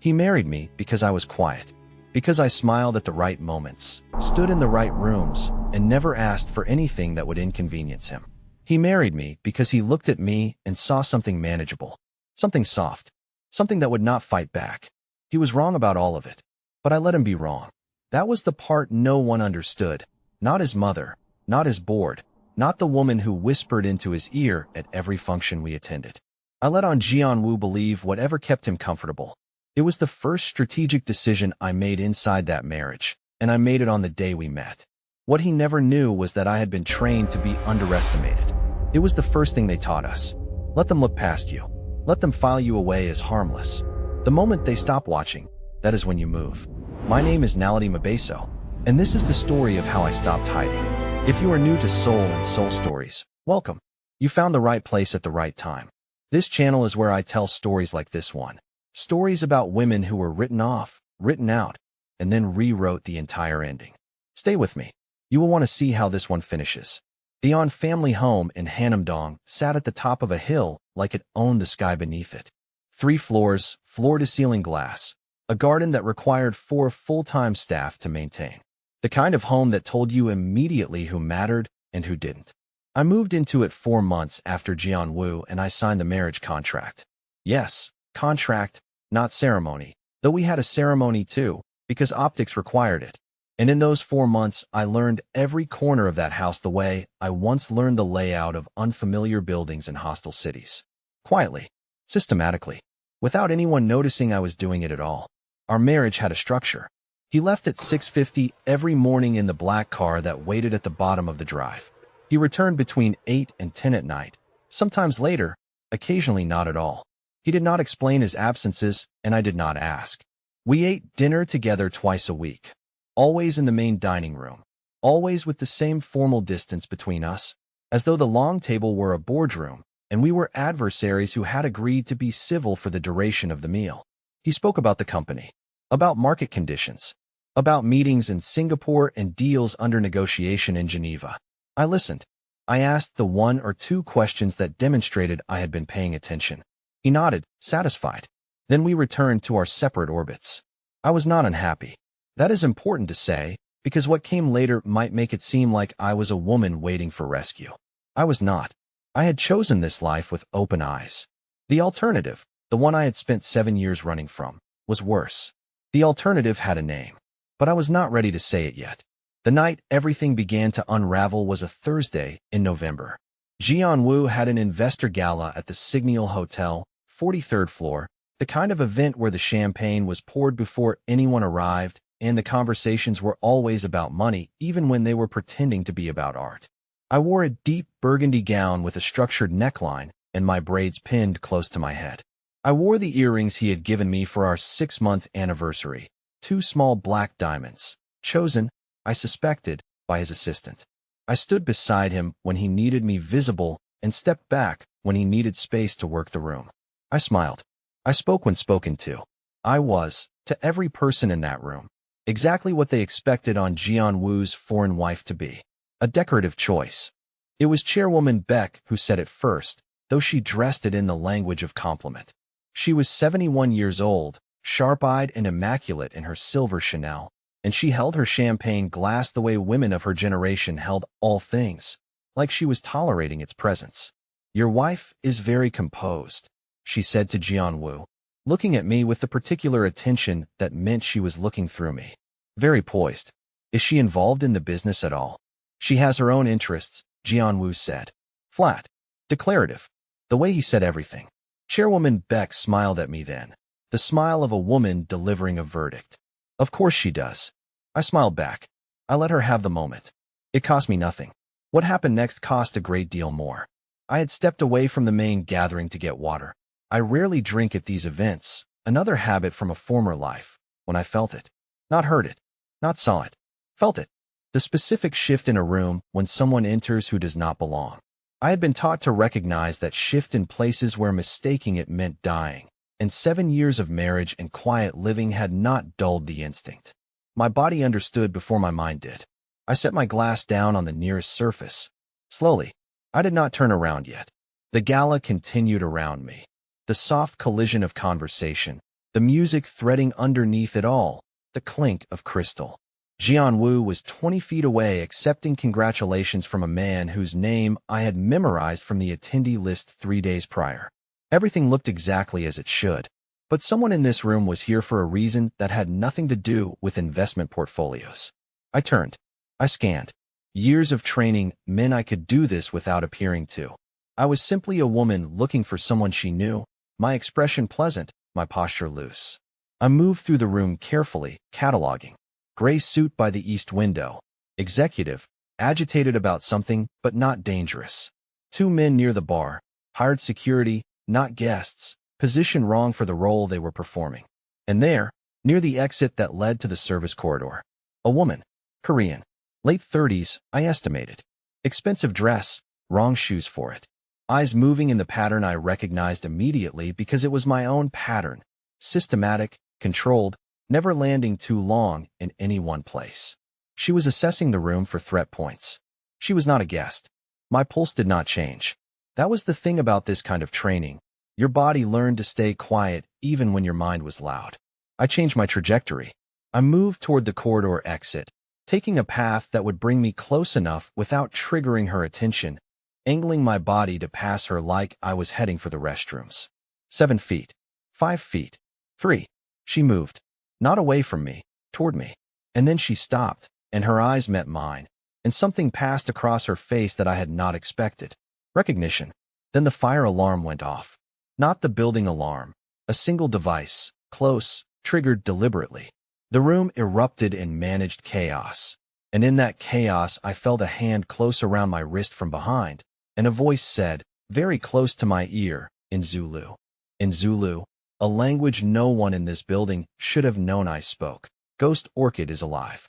He married me because I was quiet, because I smiled at the right moments, stood in the right rooms, and never asked for anything that would inconvenience him. He married me because he looked at me and saw something manageable, something soft, something that would not fight back. He was wrong about all of it, but I let him be wrong. That was the part no one understood. Not his mother, not his board, not the woman who whispered into his ear at every function we attended. I let on Jianwu believe whatever kept him comfortable. It was the first strategic decision I made inside that marriage, and I made it on the day we met. What he never knew was that I had been trained to be underestimated. It was the first thing they taught us. Let them look past you. Let them file you away as harmless. The moment they stop watching, that is when you move. My name is Naledi Mabaso, and this is the story of how I stopped hiding. If you are new to Seoul and Seoul stories, welcome. You found the right place at the right time. This channel is where I tell stories like this one. Stories about women who were written off, written out, and then rewrote the entire ending. Stay with me. You will want to see how this one finishes. The On family home in Hanamdong sat at the top of a hill like it owned the sky beneath it. 3 floors, floor-to-ceiling glass, a garden that required 4 full-time staff to maintain. The kind of home that told you immediately who mattered and who didn't. I moved into it 4 months after Jianwu and I signed the marriage contract. Yes, contract, not ceremony, though we had a ceremony too, because optics required it. And in those 4 months, I learned every corner of that house the way I once learned the layout of unfamiliar buildings in hostile cities. Quietly, systematically, without anyone noticing I was doing it at all. Our marriage had a structure. He left at 6:50 every morning in the black car that waited at the bottom of the drive. He returned between 8 and 10 at night, sometimes later, occasionally not at all. He did not explain his absences, and I did not ask. We ate dinner together twice a week, always in the main dining room, always with the same formal distance between us, as though the long table were a boardroom, and we were adversaries who had agreed to be civil for the duration of the meal. He spoke about the company, about market conditions, about meetings in Singapore and deals under negotiation in Geneva. I listened. I asked the 1 or 2 questions that demonstrated I had been paying attention. He nodded, satisfied. Then we returned to our separate orbits. I was not unhappy. That is important to say, because what came later might make it seem like I was a woman waiting for rescue. I was not. I had chosen this life with open eyes. The alternative, the one I had spent 7 years running from, was worse. The alternative had a name, but I was not ready to say it yet. The night everything began to unravel was a Thursday in November. Jianwu had an investor gala at the Signal Hotel, 43rd floor, the kind of event where the champagne was poured before anyone arrived, and the conversations were always about money, even when they were pretending to be about art. I wore a deep burgundy gown with a structured neckline, and my braids pinned close to my head. I wore the earrings he had given me for our 6-month anniversary, 2 small black diamonds, chosen, I suspected, by his assistant. I stood beside him when he needed me visible and stepped back when he needed space to work the room. I smiled. I spoke when spoken to. I was, to every person in that room, exactly what they expected on Jianwu's foreign wife to be. A decorative choice. It was Chairwoman Beck who said it first, though she dressed it in the language of compliment. She was 71 years old, sharp-eyed and immaculate in her silver Chanel, and she held her champagne glass the way women of her generation held all things, like she was tolerating its presence. "Your wife is very composed," she said to Jianwu, looking at me with the particular attention that meant she was looking through me. "Very poised. Is she involved in the business at all?" "She has her own interests," Jianwu said. Flat. Declarative. The way he said everything. Chairwoman Beck smiled at me then, the smile of a woman delivering a verdict. "Of course she does." I smiled back. I let her have the moment. It cost me nothing. What happened next cost a great deal more. I had stepped away from the main gathering to get water. I rarely drink at these events, another habit from a former life, when I felt it. Not heard it. Not saw it. Felt it. The specific shift in a room when someone enters who does not belong. I had been taught to recognize that shift in places where mistaking it meant dying, and 7 years of marriage and quiet living had not dulled the instinct. My body understood before my mind did. I set my glass down on the nearest surface. Slowly. I did not turn around yet. The gala continued around me. The soft collision of conversation, the music threading underneath it all, the clink of crystal. Jianwu was 20 feet away accepting congratulations from a man whose name I had memorized from the attendee list 3 days prior. Everything looked exactly as it should, but someone in this room was here for a reason that had nothing to do with investment portfolios. I turned. I scanned. Years of training meant I could do this without appearing to. I was simply a woman looking for someone she knew, my expression pleasant, my posture loose. I moved through the room carefully, cataloging. Gray suit by the east window. Executive, agitated about something, but not dangerous. 2 men near the bar. Hired security, not guests. Position wrong for the role they were performing. And there, near the exit that led to the service corridor, a woman. Korean. Late 30s, I estimated. Expensive dress, wrong shoes for it. Eyes moving in the pattern I recognized immediately because it was my own pattern. Systematic, controlled, never landing too long in any one place. She was assessing the room for threat points. She was not a guest. My pulse did not change. That was the thing about this kind of training. Your body learned to stay quiet even when your mind was loud. I changed my trajectory. I moved toward the corridor exit, taking a path that would bring me close enough without triggering her attention, angling my body to pass her like I was heading for the restrooms. 7 feet. 5 feet. 3. She moved. Not away from me, toward me. And then she stopped, and her eyes met mine, and something passed across her face that I had not expected. Recognition. Then the fire alarm went off. Not the building alarm. A single device, close, triggered deliberately. The room erupted in managed chaos. And in that chaos I felt a hand close around my wrist from behind, and a voice said, very close to my ear, in Zulu. In Zulu, a language no one in this building should have known I spoke. Ghost Orchid is alive.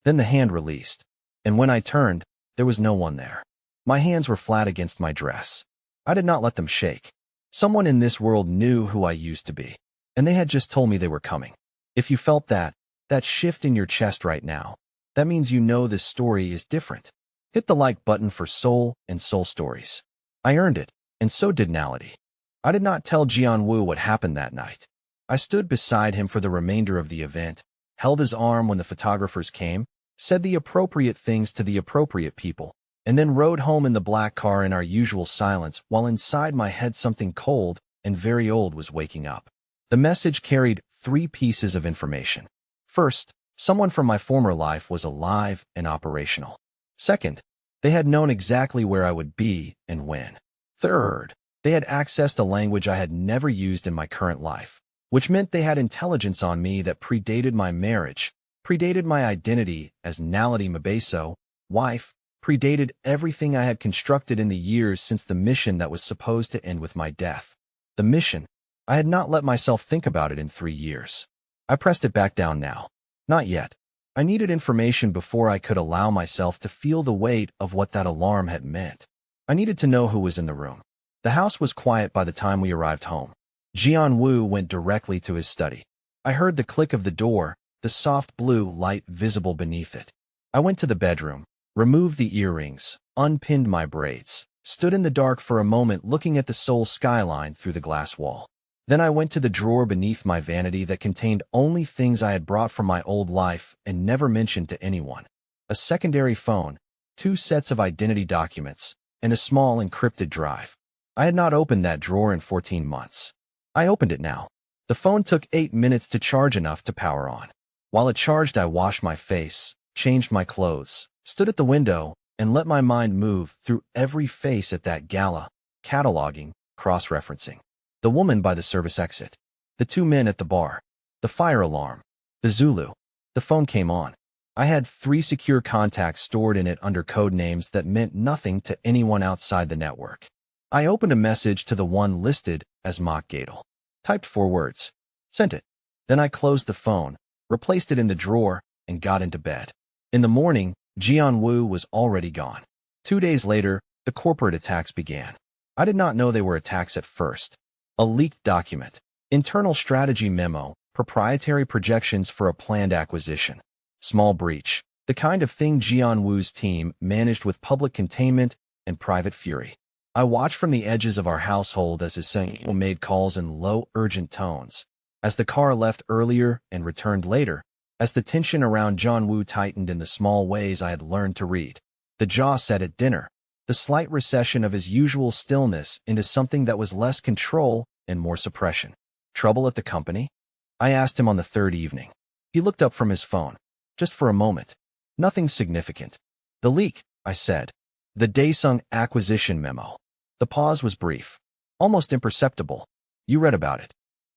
Then the hand released, and when I turned, there was no one there. My hands were flat against my dress. I did not let them shake. Someone in this world knew who I used to be, and they had just told me they were coming. If you felt that shift in your chest right now, that means you know this story is different. Hit the like button for Soul and Soul Stories. I earned it, and so did Naledi. I did not tell Jianwu what happened that night. I stood beside him for the remainder of the event, held his arm when the photographers came, said the appropriate things to the appropriate people, and then rode home in the black car in our usual silence while inside my head something cold and very old was waking up. The message carried 3 pieces of information. First, someone from my former life was alive and operational. Second, they had known exactly where I would be and when. Third, they had accessed a language I had never used in my current life, which meant they had intelligence on me that predated my marriage, predated my identity as Naledi Mabaso, wife, predated everything I had constructed in the years since the mission that was supposed to end with my death. The mission. I had not let myself think about it in 3 years. I pressed it back down now. Not yet. I needed information before I could allow myself to feel the weight of what that alarm had meant. I needed to know who was in the room. The house was quiet by the time we arrived home. Jianwu went directly to his study. I heard the click of the door, the soft blue light visible beneath it. I went to the bedroom, removed the earrings, unpinned my braids, stood in the dark for a moment looking at the Seoul skyline through the glass wall. Then I went to the drawer beneath my vanity that contained only things I had brought from my old life and never mentioned to anyone. A secondary phone, 2 sets of identity documents, and a small encrypted drive. I had not opened that drawer in 14 months. I opened it now. The phone took 8 minutes to charge enough to power on. While it charged, I washed my face, changed my clothes, stood at the window, and let my mind move through every face at that gala, cataloging, cross-referencing. The woman by the service exit. The 2 men at the bar. The fire alarm. The Zulu. The phone came on. I had 3 secure contacts stored in it under code names that meant nothing to anyone outside the network. I opened a message to the one listed as Mock Gadel. Typed 4 words. Sent it. Then I closed the phone, replaced it in the drawer, and got into bed. In the morning, Jianwu was already gone. 2 days later, the corporate attacks began. I did not know they were attacks at first. A leaked document. Internal strategy memo. Proprietary projections for a planned acquisition. Small breach. The kind of thing Jianwu's team managed with public containment and private fury. I watched from the edges of our household as his son made calls in low, urgent tones. As the car left earlier and returned later, as the tension around John Woo tightened in the small ways I had learned to read, the jaw set at dinner, the slight recession of his usual stillness into something that was less control and more suppression. Trouble at the company? I asked him on the third evening. He looked up from his phone. Just for a moment. Nothing significant. The leak, I said. The Daesung acquisition memo. The pause was brief. Almost imperceptible. You read about it.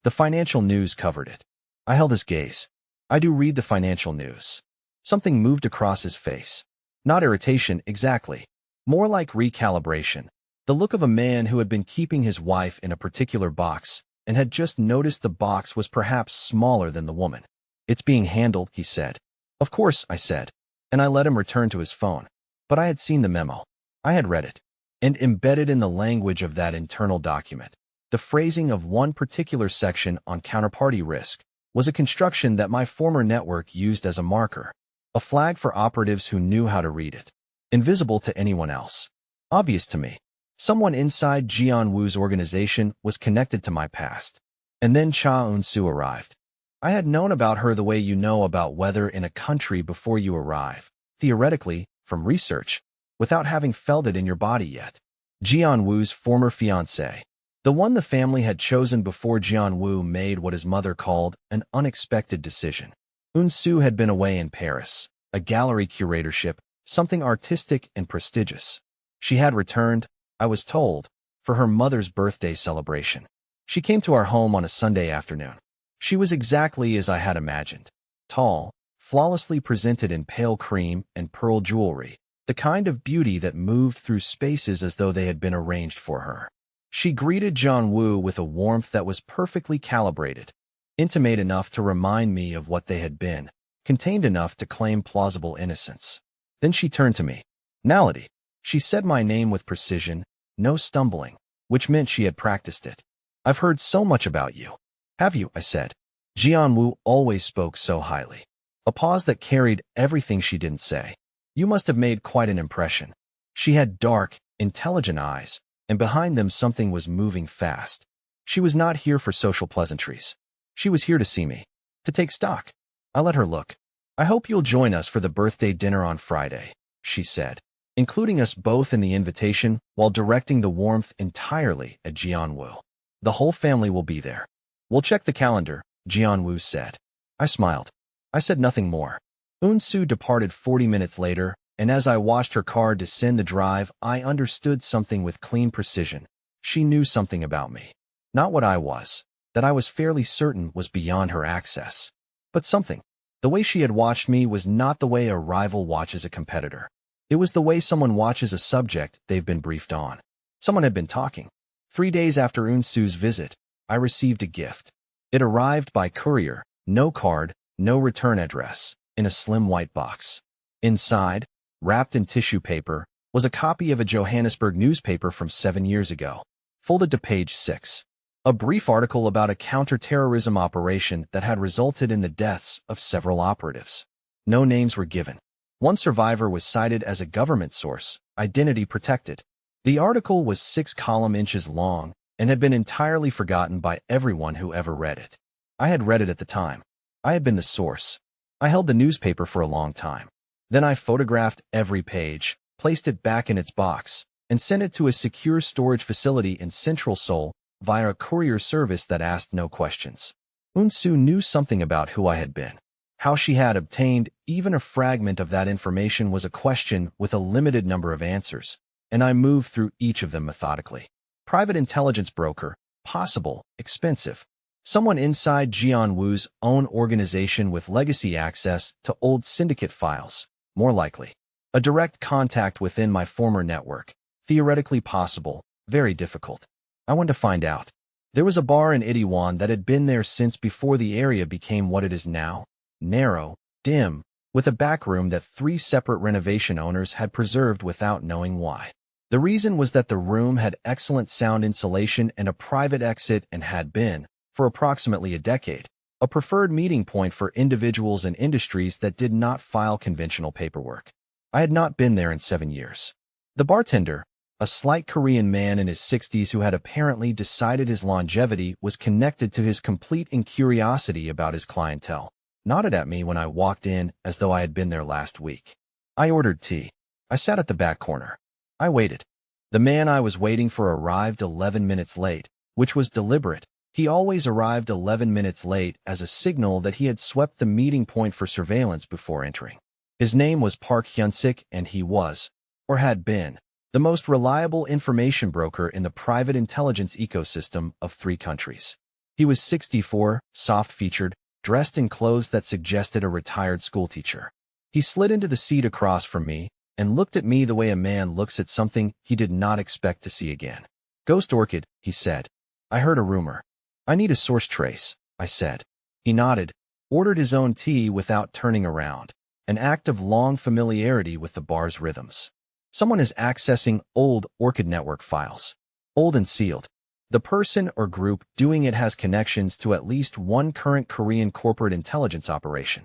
The financial news covered it. I held his gaze. I do read the financial news. Something moved across his face. Not irritation, exactly. More like recalibration. The look of a man who had been keeping his wife in a particular box and had just noticed the box was perhaps smaller than the woman. It's being handled, he said. Of course, I said, and I let him return to his phone. But I had seen the memo. I had read it. And embedded in the language of that internal document, the phrasing of one particular section on counterparty risk was a construction that my former network used as a marker, a flag for operatives who knew how to read it. Invisible to anyone else. Obvious to me. Someone inside Jian Wu's organization was connected to my past. And then Cha Eun-soo arrived. I had known about her the way you know about weather in a country before you arrive, theoretically, from research, without having felt it in your body yet. Jian Wu's former fiancé. The one the family had chosen before Jian Wu made what his mother called an unexpected decision. Eun-soo had been away in Paris, a gallery curatorship, something artistic and prestigious. She had returned, I was told, for her mother's birthday celebration. She came to our home on a Sunday afternoon. She was exactly as I had imagined. Tall, flawlessly presented in pale cream and pearl jewelry, the kind of beauty that moved through spaces as though they had been arranged for her. She greeted John Woo with a warmth that was perfectly calibrated, intimate enough to remind me of what they had been, contained enough to claim plausible innocence. Then she turned to me. Naledi. She said my name with precision, no stumbling, which meant she had practiced it. I've heard so much about you. Have you? I said. Jian Wu always spoke so highly. A pause that carried everything she didn't say. You must have made quite an impression. She had dark, intelligent eyes, and behind them something was moving fast. She was not here for social pleasantries. She was here to see me, to take stock. I let her look. I hope you'll join us for the birthday dinner on Friday, she said, including us both in the invitation while directing the warmth entirely at Jian Wu. The whole family will be there. We'll check the calendar, Jian Wu said. I smiled. I said nothing more. Eun-soo departed 40 minutes later, and as I watched her car descend the drive, I understood something with clean precision. She knew something about me. Not what I was, that I was fairly certain was beyond her access. But something. The way she had watched me was not the way a rival watches a competitor. It was the way someone watches a subject they've been briefed on. Someone had been talking. 3 days after Eun-soo's visit, I received a gift. It arrived by courier, no card, no return address, in a slim white box. Inside, wrapped in tissue paper, was a copy of a Johannesburg newspaper from 7 years ago, folded to page 6. A brief article about a counter-terrorism operation that had resulted in the deaths of several operatives. No names were given. One survivor was cited as a government source, identity protected. The article was 6 column inches long and had been entirely forgotten by everyone who ever read it. I had read it at the time. I had been the source. I held the newspaper for a long time. Then I photographed every page, placed it back in its box, and sent it to a secure storage facility in central Seoul via a courier service that asked no questions. Eun-soo knew something about who I had been. How she had obtained even a fragment of that information was a question with a limited number of answers, and I moved through each of them methodically. Private intelligence broker, possible, expensive. Someone inside Jian Wu's own organization with legacy access to old syndicate files, more likely. A direct contact within my former network, theoretically possible, very difficult. I wanted to find out. There was a bar in Itaewon that had been there since before the area became what it is now. Narrow, dim, with a back room that 3 separate renovation owners had preserved without knowing why. The reason was that the room had excellent sound insulation and a private exit and had been, for approximately a decade, a preferred meeting point for individuals and industries that did not file conventional paperwork. I had not been there in 7 years. The bartender, A slight Korean man in his 60s who had apparently decided his longevity was connected to his complete incuriosity about his clientele, nodded at me when I walked in as though I had been there last week. I ordered tea. I sat at the back corner. I waited. The man I was waiting for arrived 11 minutes late, which was deliberate. He always arrived 11 minutes late as a signal that he had swept the meeting point for surveillance before entering. His name was Park Hyun-sik, and he was, or had been, the most reliable information broker in the private intelligence ecosystem of 3 countries. He was 64, soft-featured, dressed in clothes that suggested a retired schoolteacher. He slid into the seat across from me and looked at me the way a man looks at something he did not expect to see again. "Ghost Orchid," he said. "I heard a rumor." "I need a source trace," I said. He nodded, ordered his own tea without turning around, an act of long familiarity with the bar's rhythms. "Someone is accessing old Orchid Network files. Old and sealed. The person or group doing it has connections to at least one current Korean corporate intelligence operation."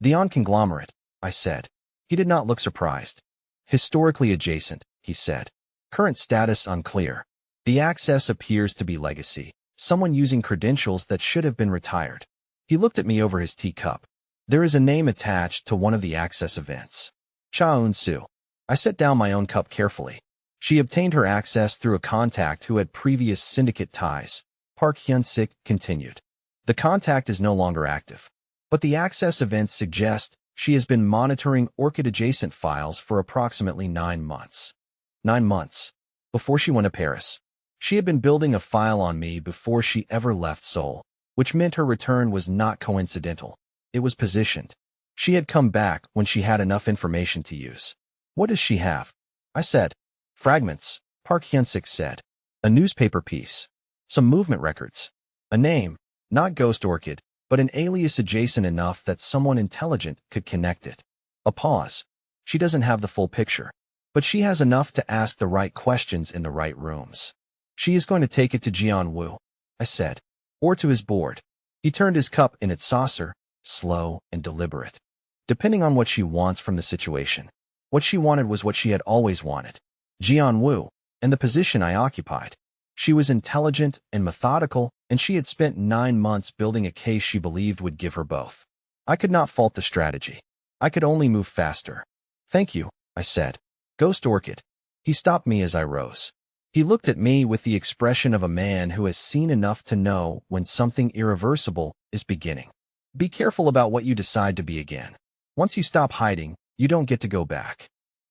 "The On conglomerate," I said. He did not look surprised. "Historically adjacent," he said. "Current status unclear. The access appears to be legacy, someone using credentials that should have been retired." He looked at me over his teacup. "There is a name attached to one of the access events. Cha Eun-soo." I set down my own cup carefully. She obtained her access through a contact who had previous syndicate ties. Park Hyun-sik continued. "The contact is no longer active, but the access events suggest she has been monitoring Orchid-adjacent files for approximately 9 months. 9 months. Before she went to Paris. She had been building a file on me before she ever left Seoul, which meant her return was not coincidental. It was positioned. She had come back when she had enough information to use. "What does she have?" I said. "Fragments," Park Hyun-sik said. "A newspaper piece. Some movement records. A name, not Ghost Orchid, but an alias adjacent enough that someone intelligent could connect it." A pause. "She doesn't have the full picture, but she has enough to ask the right questions in the right rooms. She is going to take it to Jian-woo," I said, "or to his board." He turned his cup in its saucer, slow and deliberate. "Depending on what she wants from the situation." What she wanted was what she had always wanted. Jian-woo, and the position I occupied. She was intelligent and methodical, and she had spent 9 months building a case she believed would give her both. I could not fault the strategy. I could only move faster. "Thank you," I said. "Ghost Orchid." He stopped me as I rose. He looked at me with the expression of a man who has seen enough to know when something irreversible is beginning. "Be careful about what you decide to be again. Once you stop hiding, you don't get to go back."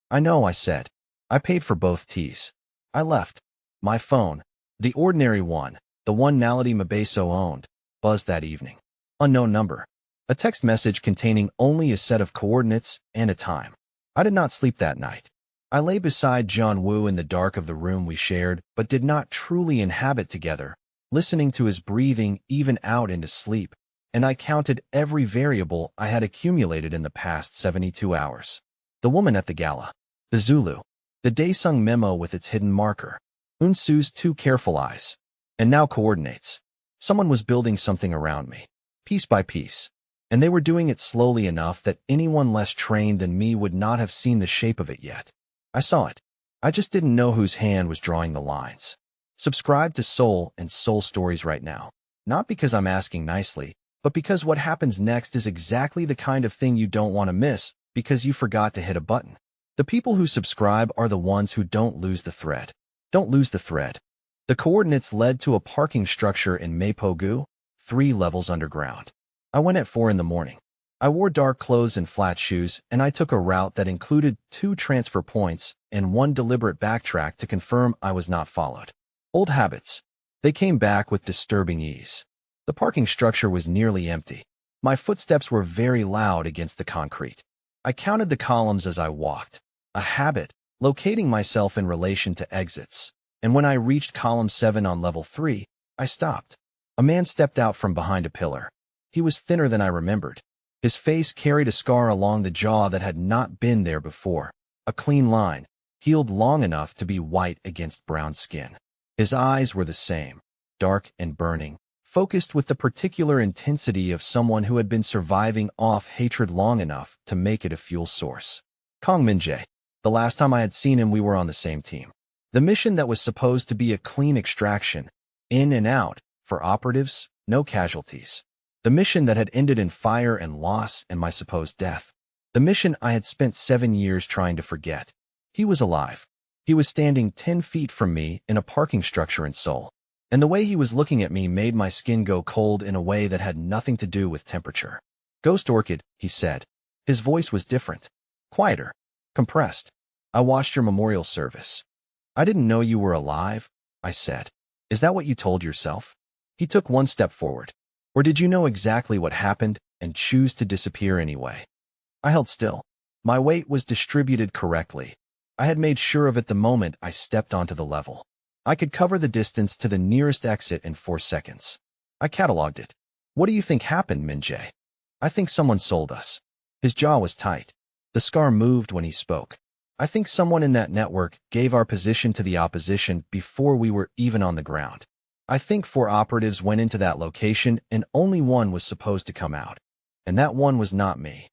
"I know," I said. I paid for both teas. I left. My phone, the ordinary one, the one Naledi Mabaso owned, buzzed that evening. Unknown number. A text message containing only a set of coordinates and a time. I did not sleep that night. I lay beside Jian-woo in the dark of the room we shared but did not truly inhabit together, listening to his breathing even out into sleep, and I counted every variable I had accumulated in the past 72 hours. The woman at the gala. The Zulu. The Daesung memo with its hidden marker. Eun-soo's 2 careful eyes. And now coordinates. Someone was building something around me, piece by piece. And they were doing it slowly enough that anyone less trained than me would not have seen the shape of it yet. I saw it. I just didn't know whose hand was drawing the lines. Subscribe to Seoul and Seoul Stories right now. Not because I'm asking nicely, but because what happens next is exactly the kind of thing you don't want to miss because you forgot to hit a button. The people who subscribe are the ones who don't lose the thread. Don't lose the thread. The coordinates led to a parking structure in Mapogu, 3 levels underground. I went at 4 in the morning. I wore dark clothes and flat shoes, and I took a route that included 2 transfer points and 1 deliberate backtrack to confirm I was not followed. Old habits. They came back with disturbing ease. The parking structure was nearly empty. My footsteps were very loud against the concrete. I counted the columns as I walked. A habit, locating myself in relation to exits. And when I reached column 7 on level 3, I stopped. A man stepped out from behind a pillar. He was thinner than I remembered. His face carried a scar along the jaw that had not been there before. A clean line, healed long enough to be white against brown skin. His eyes were the same, dark and burning, focused with the particular intensity of someone who had been surviving off hatred long enough to make it a fuel source. Kong Min-jae. The last time I had seen him, we were on the same team. The mission that was supposed to be a clean extraction, in and out, for operatives, no casualties. The mission that had ended in fire and loss and my supposed death. The mission I had spent 7 years trying to forget. He was alive. He was standing 10 feet from me in a parking structure in Seoul. And the way he was looking at me made my skin go cold in a way that had nothing to do with temperature. "Ghost Orchid," he said. His voice was different. Quieter. Compressed. "I watched your memorial service." "I didn't know you were alive," I said. "Is that what you told yourself?" He took one step forward. "Or did you know exactly what happened and choose to disappear anyway?" I held still. My weight was distributed correctly. I had made sure of it the moment I stepped onto the level. I could cover the distance to the nearest exit in 4 seconds. I cataloged it. "What do you think happened, Min-jae?" "I think someone sold us." His jaw was tight. The scar moved when he spoke. "I think someone in that network gave our position to the opposition before we were even on the ground. I think 4 operatives went into that location and only one was supposed to come out. And that one was not me."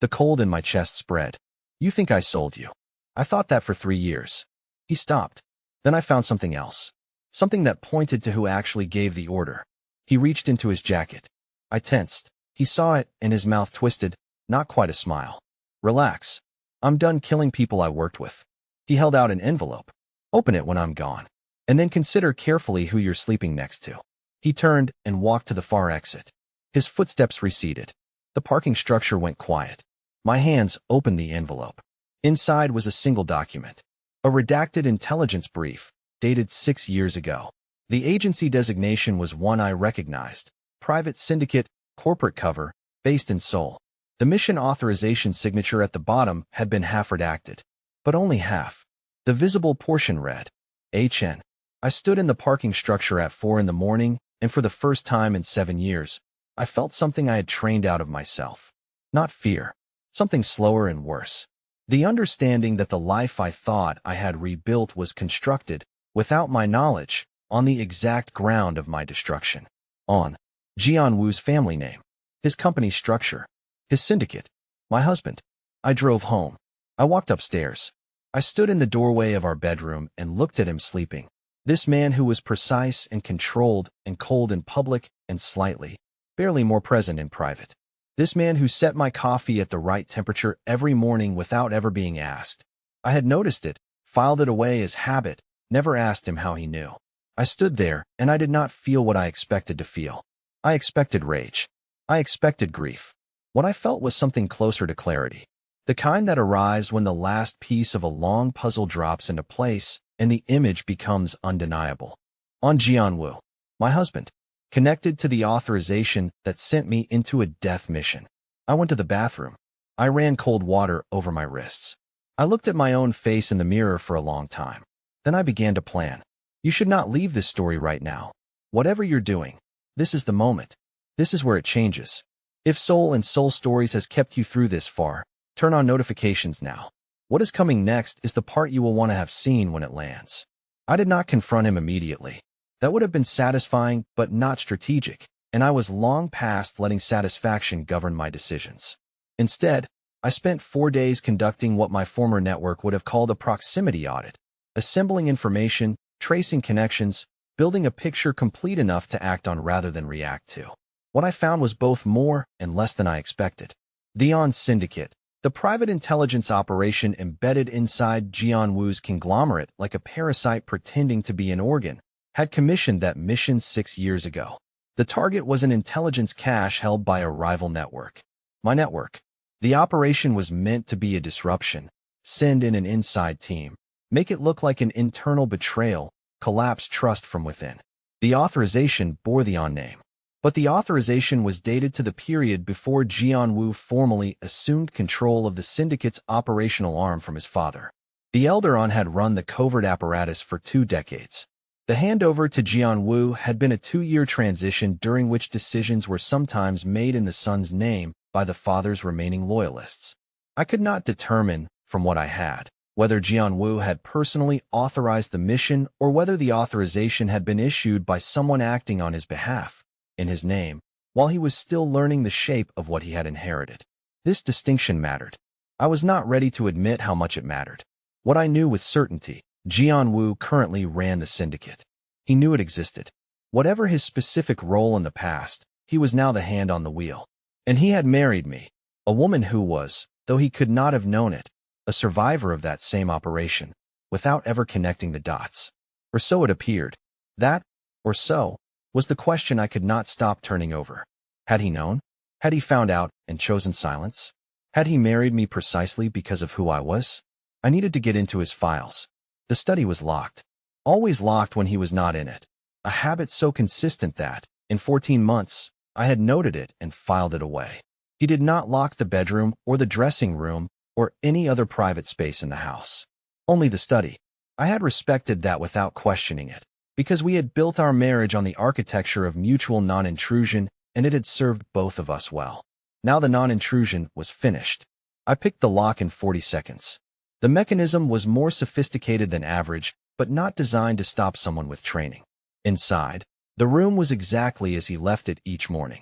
The cold in my chest spread. "You think I sold you?" "I thought that for 3 years." He stopped. Then I found something else. Something that pointed to who actually gave the order. He reached into his jacket. I tensed. He saw it, and his mouth twisted, not quite a smile. "Relax. I'm done killing people I worked with." He held out an envelope. "Open it when I'm gone. And then consider carefully who you're sleeping next to." He turned and walked to the far exit. His footsteps receded. The parking structure went quiet. My hands opened the envelope. Inside was a single document. A redacted intelligence brief, dated 6 years ago. The agency designation was one I recognized. Private syndicate, corporate cover, based in Seoul. The mission authorization signature at the bottom had been half redacted. But only half. The visible portion read, HN. I stood in the parking structure at 4 in the morning, and for the first time in 7 years, I felt something I had trained out of myself. Not fear. Something slower and worse. The understanding that the life I thought I had rebuilt was constructed, without my knowledge, on the exact ground of my destruction. On Jian-woo's family name, his company structure, his syndicate, my husband. I drove home. I walked upstairs. I stood in the doorway of our bedroom and looked at him sleeping. This man who was precise and controlled and cold in public and slightly, barely more present in private. This man who set my coffee at the right temperature every morning without ever being asked. I had noticed it, filed it away as habit, never asked him how he knew. I stood there, and I did not feel what I expected to feel. I expected rage. I expected grief. What I felt was something closer to clarity. The kind that arrives when the last piece of a long puzzle drops into place and the image becomes undeniable. On Jian-woo, my husband, connected to the authorization that sent me into a death mission. I went to the bathroom. I ran cold water over my wrists. I looked at my own face in the mirror for a long time. Then I began to plan. You should not leave this story right now. Whatever you're doing, this is the moment. This is where it changes. If Soul and Soul Stories has kept you through this far, turn on notifications now. What is coming next is the part you will want to have seen when it lands. I did not confront him immediately. That would have been satisfying, but not strategic, and I was long past letting satisfaction govern my decisions. Instead, I spent 4 days conducting what my former network would have called a proximity audit, assembling information, tracing connections, building a picture complete enough to act on rather than react to. What I found was both more and less than I expected. The On Syndicate, the private intelligence operation embedded inside Jian-woo's conglomerate like a parasite pretending to be an organ, had commissioned that mission 6 years ago. The target was an intelligence cache held by a rival network. My network. The operation was meant to be a disruption, send in an inside team, make it look like an internal betrayal, collapse trust from within. The authorization bore the On name. But the authorization was dated to the period before Jian-woo formally assumed control of the syndicate's operational arm from his father. The elder On had run the covert apparatus for 2 decades. The handover to Jian-woo had been a 2-year transition during which decisions were sometimes made in the son's name by the father's remaining loyalists. I could not determine, from what I had, whether Jian-woo had personally authorized the mission or whether the authorization had been issued by someone acting on his behalf, in his name, while he was still learning the shape of what he had inherited. This distinction mattered. I was not ready to admit how much it mattered. What I knew with certainty, Jian-Woo currently ran the syndicate. He knew it existed. Whatever his specific role in the past, he was now the hand on the wheel. And he had married me, a woman who was, though he could not have known it, a survivor of that same operation, without ever connecting the dots. Or so it appeared. That, or so, was the question I could not stop turning over. Had he known? Had he found out and chosen silence? Had he married me precisely because of who I was? I needed to get into his files. The study was locked. Always locked when he was not in it. A habit so consistent that, in 14 months, I had noted it and filed it away. He did not lock the bedroom or the dressing room or any other private space in the house. Only the study. I had respected that without questioning it, because we had built our marriage on the architecture of mutual non-intrusion, and it had served both of us well. Now the non-intrusion was finished. I picked the lock in 40 seconds. The mechanism was more sophisticated than average, but not designed to stop someone with training. Inside, the room was exactly as he left it each morning.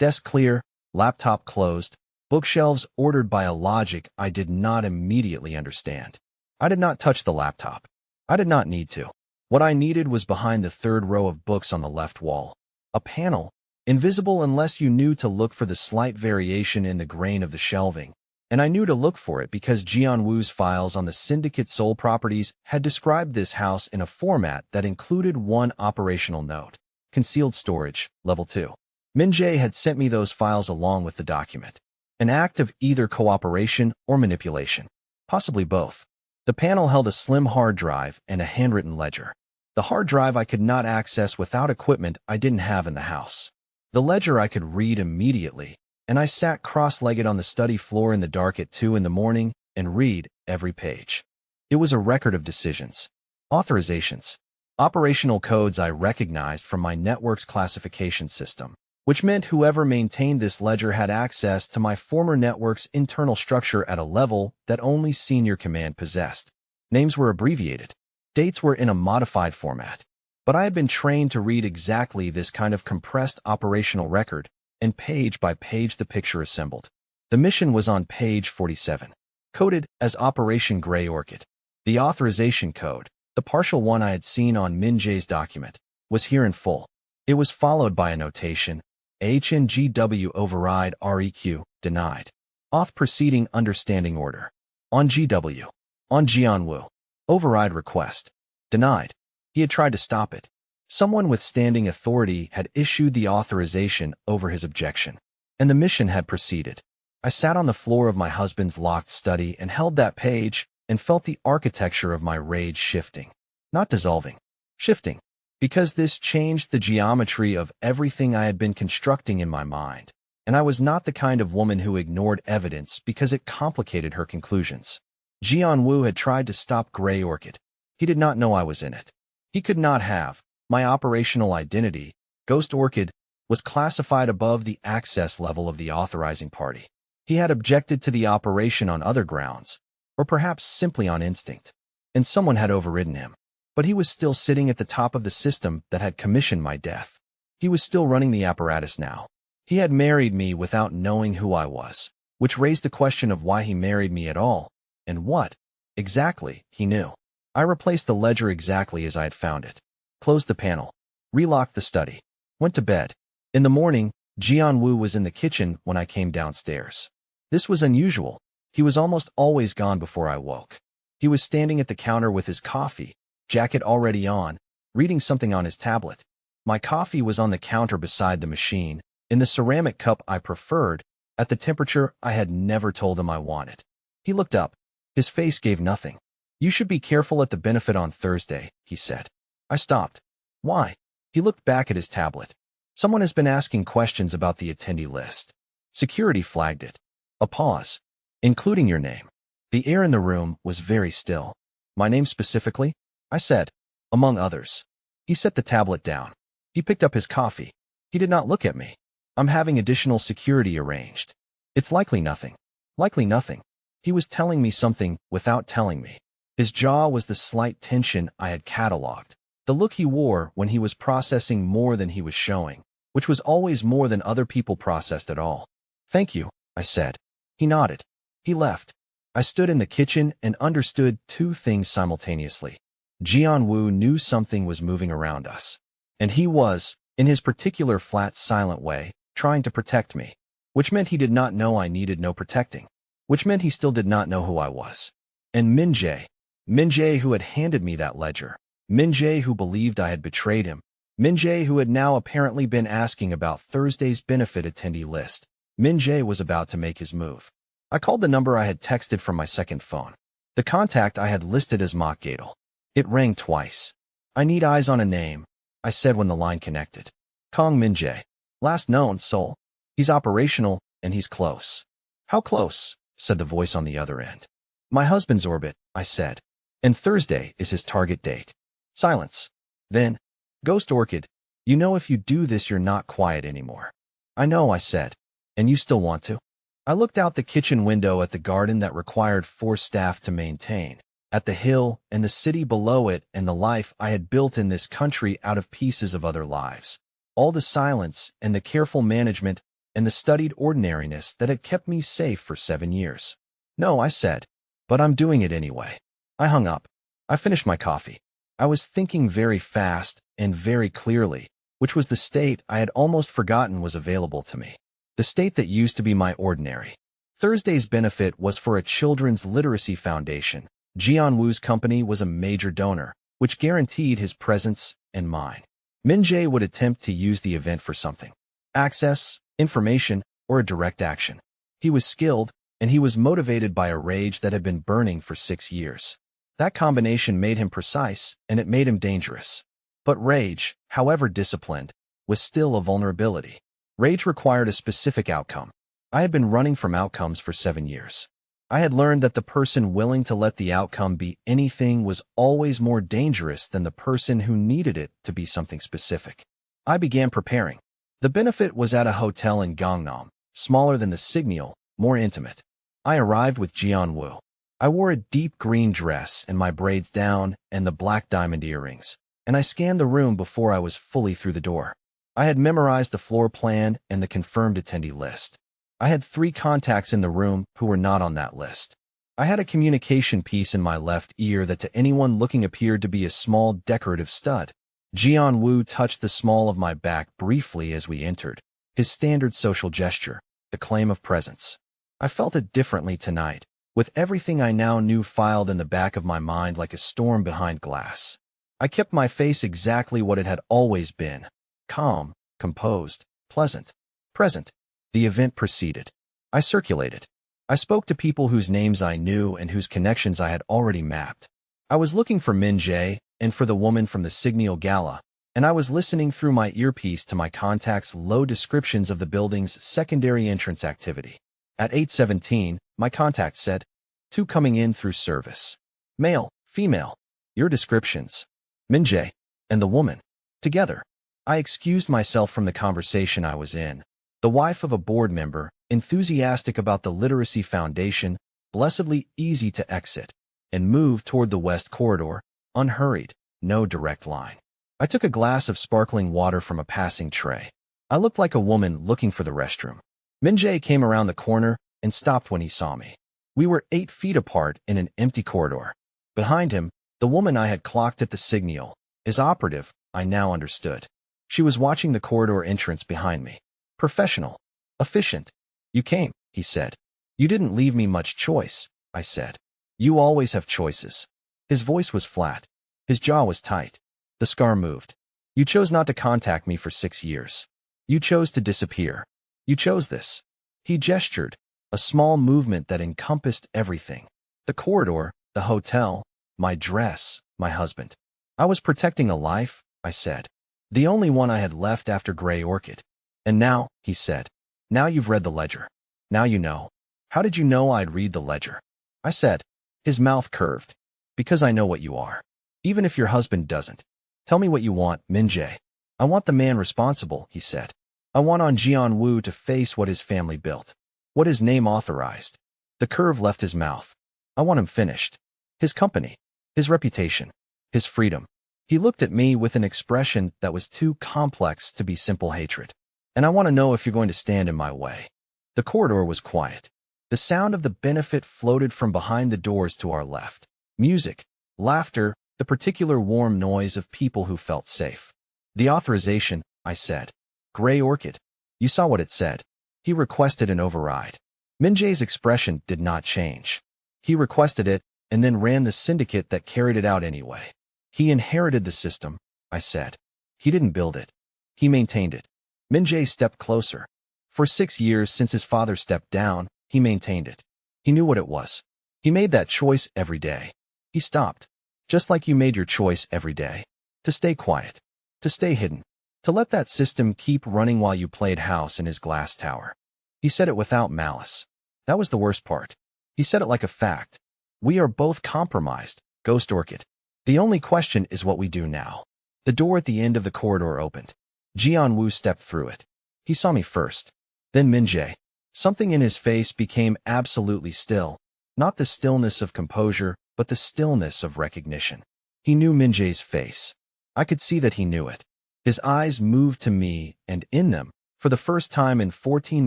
Desk clear, laptop closed, bookshelves ordered by a logic I did not immediately understand. I did not touch the laptop. I did not need to. What I needed was behind the third row of books on the left wall. A panel, invisible unless you knew to look for the slight variation in the grain of the shelving. And I knew to look for it because Jian-Woo's files on the syndicate Seoul properties had described this house in a format that included one operational note. Concealed storage, level 2. Min-jae had sent me those files along with the document. An act of either cooperation or manipulation. Possibly both. The panel held a slim hard drive and a handwritten ledger. The hard drive I could not access without equipment I didn't have in the house. The ledger I could read immediately, and I sat cross-legged on the study floor in the dark at 2 in the morning and read every page. It was a record of decisions, authorizations, operational codes I recognized from my network's classification system, which meant whoever maintained this ledger had access to my former network's internal structure at a level that only senior command possessed. Names were abbreviated. Dates were in a modified format. But I had been trained to read exactly this kind of compressed operational record, and page by page the picture assembled. The mission was on page 47, coded as Operation Grey Orchid. The authorization code, the partial one I had seen on Min-jae's document, was here in full. It was followed by a notation, HNGW override REQ, denied. Auth proceeding understanding order. On GW. On Jian-Woo. Override request. Denied. He had tried to stop it. Someone with standing authority had issued the authorization over his objection, and the mission had proceeded. I sat on the floor of my husband's locked study and held that page and felt the architecture of my rage shifting. Not dissolving. Shifting. Because this changed the geometry of everything I had been constructing in my mind, and I was not the kind of woman who ignored evidence because it complicated her conclusions. Jian-Woo had tried to stop Grey Orchid. He did not know I was in it. He could not have. My operational identity, Ghost Orchid, was classified above the access level of the authorizing party. He had objected to the operation on other grounds, or perhaps simply on instinct, and someone had overridden him. But he was still sitting at the top of the system that had commissioned my death. He was still running the apparatus now. He had married me without knowing who I was, which raised the question of why he married me at all, and what, exactly, he knew. I replaced the ledger exactly as I had found it, closed the panel, relocked the study, went to bed. In the morning, Jian-Woo was in the kitchen when I came downstairs. This was unusual. He was almost always gone before I woke. He was standing at the counter with his coffee, jacket already on, reading something on his tablet. My coffee was on the counter beside the machine, in the ceramic cup I preferred, at the temperature I had never told him I wanted. He looked up. His face gave nothing. "You should be careful at the benefit on Thursday," he said. I stopped. "Why?" He looked back at his tablet. "Someone has been asking questions about the attendee list. Security flagged it." A pause. "Including your name." The air in the room was very still. "My name specifically?" I said. "Among others." He set the tablet down. He picked up his coffee. He did not look at me. "I'm having additional security arranged." "It's likely nothing." "Likely nothing." He was telling me something without telling me. His jaw was the slight tension I had catalogued, the look he wore when he was processing more than he was showing, which was always more than other people processed at all. "Thank you," I said. He nodded. He left. I stood in the kitchen and understood two things simultaneously. Jian-Woo knew something was moving around us. And he was, in his particular flat, silent way, trying to protect me. Which meant he did not know I needed no protecting. Which meant he still did not know who I was. And Min-jae who had handed me that ledger. Min-jae who believed I had betrayed him. Min-jae who had now apparently been asking about Thursday's benefit attendee list. Min-jae was about to make his move. I called the number I had texted from my second phone. The contact I had listed as Mokgadel. It rang twice. I need eyes on a name, I said when the line connected. Kong Min-jae. Last known, Seoul. He's operational, and he's close. How close? Said the voice on the other end. My husband's orbit, I said. And Thursday is his target date. Silence. Then, Ghost Orchid, you know if you do this you're not quiet anymore. I know, I said. And you still want to? I looked out the kitchen window at the garden that required 4 staff to maintain, at the hill and the city below it and the life I had built in this country out of pieces of other lives. All the silence and the careful management and the studied ordinariness that had kept me safe for 7 years. No, I said. But I'm doing it anyway. I hung up. I finished my coffee. I was thinking very fast and very clearly, which was the state I had almost forgotten was available to me. The state that used to be my ordinary. Thursday's benefit was for a children's literacy foundation. Jian-Woo's company was a major donor, which guaranteed his presence and mine. Min-jae would attempt to use the event for something. Access, information, or a direct action. He was skilled, and he was motivated by a rage that had been burning for 6 years. That combination made him precise, and it made him dangerous. But rage, however disciplined, was still a vulnerability. Rage required a specific outcome. I had been running from outcomes for 7 years. I had learned that the person willing to let the outcome be anything was always more dangerous than the person who needed it to be something specific. I began preparing. The benefit was at a hotel in Gangnam, smaller than the Signal, more intimate. I arrived with Jian-Woo. I wore a deep green dress and my braids down and the black diamond earrings, and I scanned the room before I was fully through the door. I had memorized the floor plan and the confirmed attendee list. I had 3 contacts in the room who were not on that list. I had a communication piece in my left ear that to anyone looking appeared to be a small decorative stud. Jian-Woo touched the small of my back briefly as we entered, his standard social gesture, the claim of presence. I felt it differently tonight, with everything I now knew filed in the back of my mind like a storm behind glass. I kept my face exactly what it had always been, calm, composed, pleasant, present. The event proceeded. I circulated. I spoke to people whose names I knew and whose connections I had already mapped. I was looking for Min-jae and for the woman from the Signal Gala, and I was listening through my earpiece to my contacts' low descriptions of the building's secondary entrance activity. At 8:17, my contact said, 2 coming in through service. Male, female. Your descriptions. Min-jae and the woman. Together. I excused myself from the conversation I was in. The wife of a board member, enthusiastic about the Literacy Foundation, blessedly easy to exit, and moved toward the west corridor, unhurried, no direct line. I took a glass of sparkling water from a passing tray. I looked like a woman looking for the restroom. Min-jae came around the corner and stopped when he saw me. We were 8 feet apart in an empty corridor. Behind him, the woman I had clocked at the Signal, as operative, I now understood. She was watching the corridor entrance behind me. Professional. Efficient. You came, he said. You didn't leave me much choice, I said. You always have choices. His voice was flat. His jaw was tight. The scar moved. You chose not to contact me for 6 years. You chose to disappear. You chose this. He gestured, a small movement that encompassed everything. The corridor, the hotel, my dress, my husband. I was protecting a life, I said. The only one I had left after Gray Orchid. And now, he said, now you've read the ledger. Now you know. How did you know I'd read the ledger? I said. His mouth curved. Because I know what you are. Even if your husband doesn't. Tell me what you want, Min-jae. I want the man responsible, he said. I want on Jian-Woo to face what his family built. What his name authorized. The curve left his mouth. I want him finished. His company. His reputation. His freedom. He looked at me with an expression that was too complex to be simple hatred. And I want to know if you're going to stand in my way. The corridor was quiet. The sound of the benefit floated from behind the doors to our left. Music. Laughter. the particular warm noise of people who felt safe. The authorization, I said. Gray Orchid. You saw what it said. He requested an override. Min-jae's expression did not change. He requested it, and then ran the syndicate that carried it out anyway. He inherited the system, I said. He didn't build it. He maintained it. Min-jae stepped closer. For 6 years since his father stepped down, he maintained it. He knew what it was. He made that choice every day. He stopped. Just like you made your choice every day. To stay quiet. To stay hidden. To let that system keep running while you played house in his glass tower. He said it without malice. That was the worst part. He said it like a fact. We are both compromised, Ghost Orchid. The only question is what we do now. The door at the end of the corridor opened. Jian-woo stepped through it. He saw me first. Then Min-jae. Something in his face became absolutely still. Not the stillness of composure, but the stillness of recognition. He knew Min-jae's face. I could see that he knew it. His eyes moved to me, and in them, for the first time in 14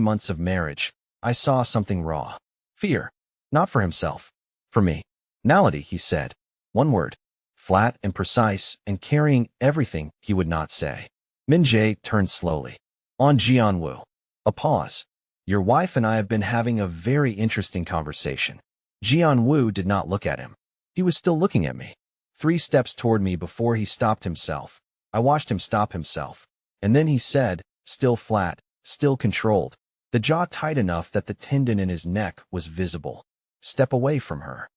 months of marriage, I saw something raw. Fear. Not for himself. For me. Naledi, he said. One word. Flat and precise, and carrying everything he would not say. Min-jae turned slowly. On Jian-woo. A pause. Your wife and I have been having a very interesting conversation. Jian-woo did not look at him. He was still looking at me. 3 steps toward me before he stopped himself. I watched him stop himself. And then he said, still flat, still controlled, the jaw tight enough that the tendon in his neck was visible. Step away from her.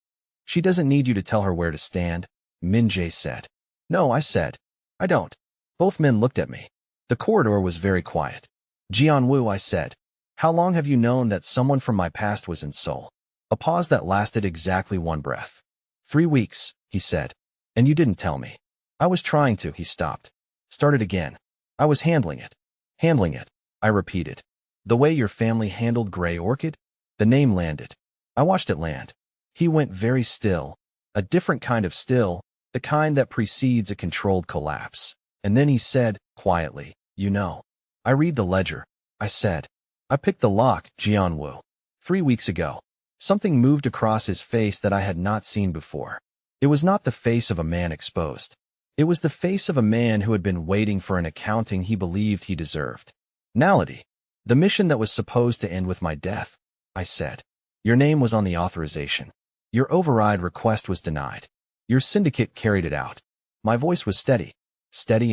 She doesn't need you to tell her where to stand, Min-jae said. No, I said. I don't. Both men looked at me. The corridor was very quiet. Jian-woo, I said. How long have you known that someone from my past was in Seoul? A pause that lasted exactly 1 breath. 3 weeks, he said. And you didn't tell me. I was trying to, he stopped. Started again. I was handling it. Handling it, I repeated. The way your family handled Gray Orchid? The name landed. I watched it land. He went very still. A different kind of still, the kind that precedes a controlled collapse. And then he said, quietly, you know. I read the ledger, I said. I picked the lock, Jian-woo. 3 weeks ago. Something moved across his face that I had not seen before. It was not the face of a man exposed. It was the face of a man who had been waiting for an accounting he believed he deserved. Naledi. The mission that was supposed to end with my death, I said. Your name was on the authorization. Your override request was denied. Your syndicate carried it out. My voice was steady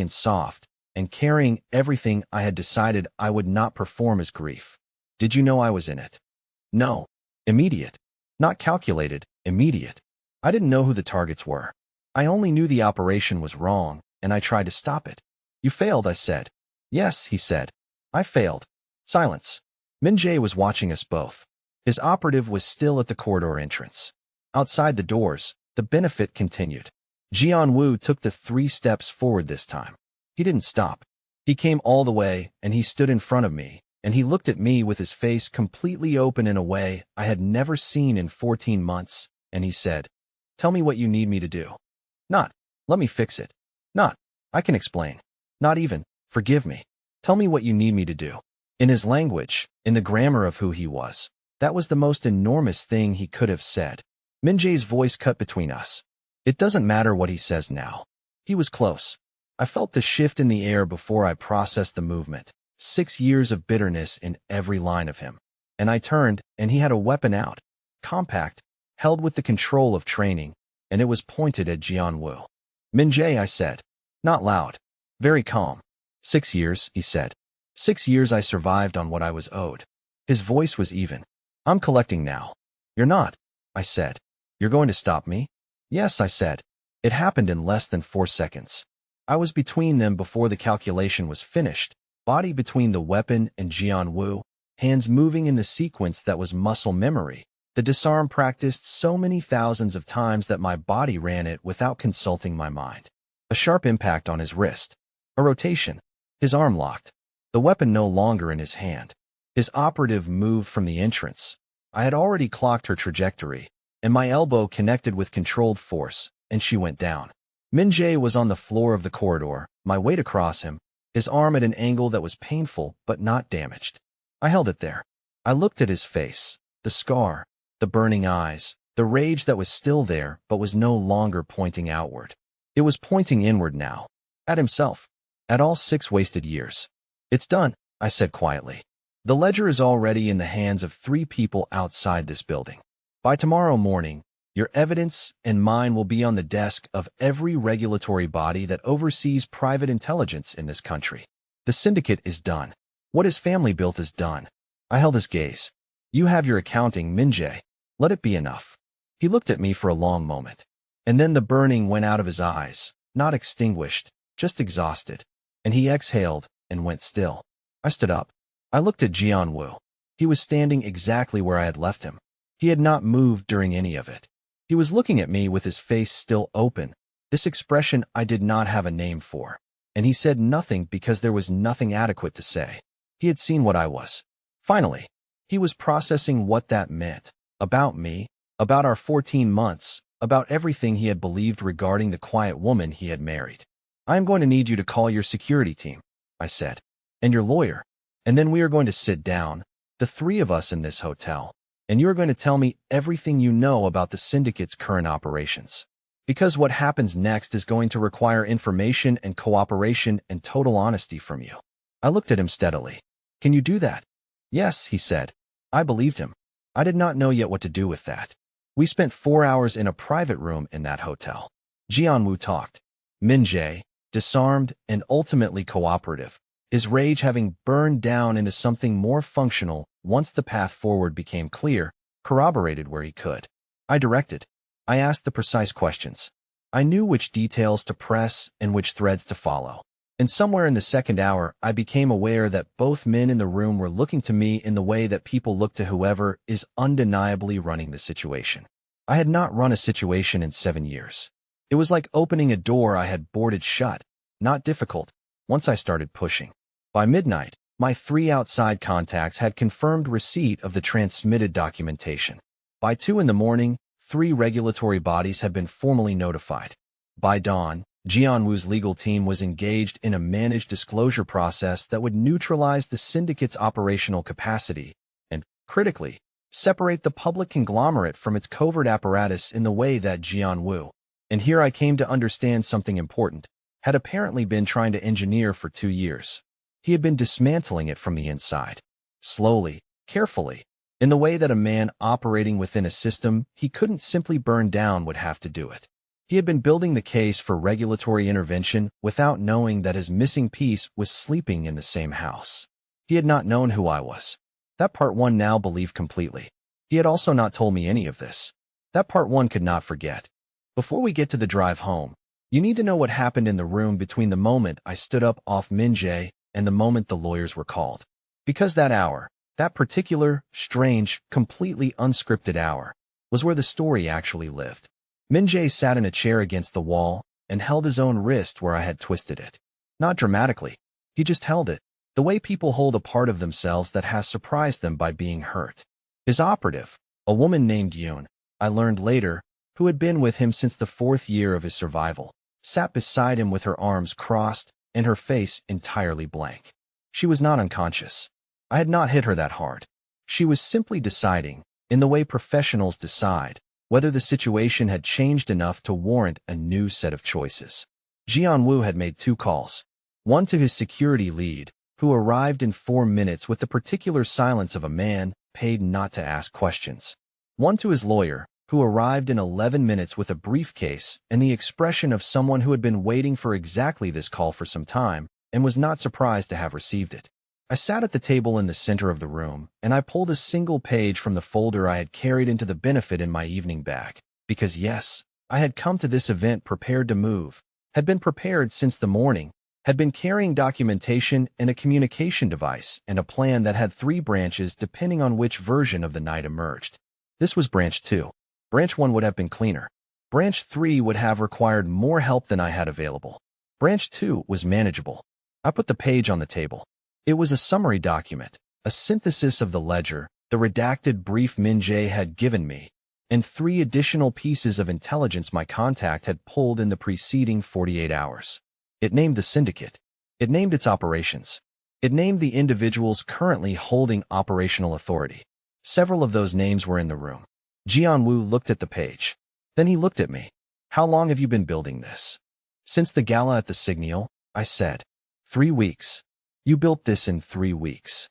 and soft, and carrying everything I had decided I would not perform as grief. Did you know I was in it? No. Immediate. Not calculated, immediate. I didn't know who the targets were. I only knew the operation was wrong, and I tried to stop it. You failed, I said. Yes, he said. I failed. Silence. Min-jae was watching us both. His operative was still at the corridor entrance. Outside the doors, the benefit continued. Jian-woo took the 3 steps forward this time. He didn't stop. He came all the way, and he stood in front of me, and he looked at me with his face completely open in a way I had never seen in 14 months, and he said, tell me what you need me to do. Not, let me fix it. Not, I can explain. Not even, forgive me. Tell me what you need me to do. In his language, in the grammar of who he was, that was the most enormous thing he could have said. Min-jae's voice cut between us. It doesn't matter what he says now. He was close. I felt the shift in the air before I processed the movement. 6 years of bitterness in every line of him. And I turned, and he had a weapon out. Compact, held with the control of training, and it was pointed at Jian-woo. Min-jae, I said. Not loud. Very calm. 6 years, he said. 6 years I survived on what I was owed. His voice was even. I'm collecting now. You're not, I said. You're going to stop me? Yes, I said. It happened in less than 4 seconds. I was between them before the calculation was finished, body between the weapon and Jian-woo, hands moving in the sequence that was muscle memory. The disarm practiced so many thousands of times that my body ran it without consulting my mind. A sharp impact on his wrist. A rotation. His arm locked. The weapon no longer in his hand. His operative moved from the entrance. I had already clocked her trajectory, and my elbow connected with controlled force, and she went down. Min-jae was on the floor of the corridor, my weight across him, his arm at an angle that was painful but not damaged. I held it there. I looked at his face, the scar, the burning eyes, the rage that was still there but was no longer pointing outward. It was pointing inward now. At himself. At all 6 wasted years. It's done, I said quietly. The ledger is already in the hands of 3 people outside this building. By tomorrow morning, your evidence and mine will be on the desk of every regulatory body that oversees private intelligence in this country. The syndicate is done. What his family built is done. I held his gaze. You have your accounting, Min-jae. Let it be enough. He looked at me for a long moment. And then the burning went out of his eyes, not extinguished, just exhausted. And he exhaled and went still. I stood up. I looked at Jianwu. He was standing exactly where I had left him. He had not moved during any of it. He was looking at me with his face still open, this expression I did not have a name for. And he said nothing because there was nothing adequate to say. He had seen what I was. Finally, he was processing what that meant. About me, about our 14 months, about everything he had believed regarding the quiet woman he had married. I am going to need you to call your security team, I said, and your lawyer. And then we are going to sit down, the 3 of us in this hotel, and you are going to tell me everything you know about the syndicate's current operations. Because what happens next is going to require information and cooperation and total honesty from you. I looked at him steadily. Can you do that? Yes, he said. I believed him. I did not know yet what to do with that. We spent 4 hours in a private room in that hotel. Jianwu talked. Min-jae, disarmed and ultimately cooperative, his rage having burned down into something more functional once the path forward became clear, corroborated where he could. I directed. I asked the precise questions. I knew which details to press and which threads to follow. And somewhere in the second hour, I became aware that both men in the room were looking to me in the way that people look to whoever is undeniably running the situation. I had not run a situation in 7 years. It was like opening a door I had boarded shut, not difficult, once I started pushing. By midnight, my 3 outside contacts had confirmed receipt of the transmitted documentation. By 2 in the morning, 3 regulatory bodies had been formally notified. By dawn, Jianwu's legal team was engaged in a managed disclosure process that would neutralize the syndicate's operational capacity and, critically, separate the public conglomerate from its covert apparatus in the way that Jianwu, and here I came to understand something important, had apparently been trying to engineer for 2 years. He had been dismantling it from the inside. Slowly, carefully, in the way that a man operating within a system he couldn't simply burn down would have to do it. He had been building the case for regulatory intervention without knowing that his missing piece was sleeping in the same house. He had not known who I was. That part 1 now believed completely. He had also not told me any of this. That part 1 could not forget. Before we get to the drive home, you need to know what happened in the room between the moment I stood up off Min-jae and the moment the lawyers were called. Because that hour, that particular, strange, completely unscripted hour, was where the story actually lived. Min-jae sat in a chair against the wall and held his own wrist where I had twisted it. Not dramatically. He just held it, the way people hold a part of themselves that has surprised them by being hurt. His operative, a woman named Yoon, I learned later, who had been with him since the 4th year of his survival, sat beside him with her arms crossed and her face entirely blank. She was not unconscious. I had not hit her that hard. She was simply deciding, in the way professionals decide, whether the situation had changed enough to warrant a new set of choices. Jianwu had made 2 calls. One to his security lead, who arrived in 4 minutes with the particular silence of a man paid not to ask questions. One to his lawyer, who arrived in 11 minutes with a briefcase and the expression of someone who had been waiting for exactly this call for some time and was not surprised to have received it. I sat at the table in the center of the room, and I pulled a single page from the folder I had carried into the benefit in my evening bag, because yes, I had come to this event prepared to move, had been prepared since the morning, had been carrying documentation and a communication device and a plan that had 3 branches depending on which version of the night emerged. This was branch 2. Branch 1 would have been cleaner. Branch 3 would have required more help than I had available. Branch 2 was manageable. I put the page on the table. It was a summary document, a synthesis of the ledger, the redacted brief Min-jae had given me, and 3 additional pieces of intelligence my contact had pulled in the preceding 48 hours. It named the syndicate. It named its operations. It named the individuals currently holding operational authority. Several of those names were in the room. Jianwu looked at the page. Then he looked at me. How long have you been building this? Since the gala at the Signal, I said. 3 weeks. You built this in 3 weeks.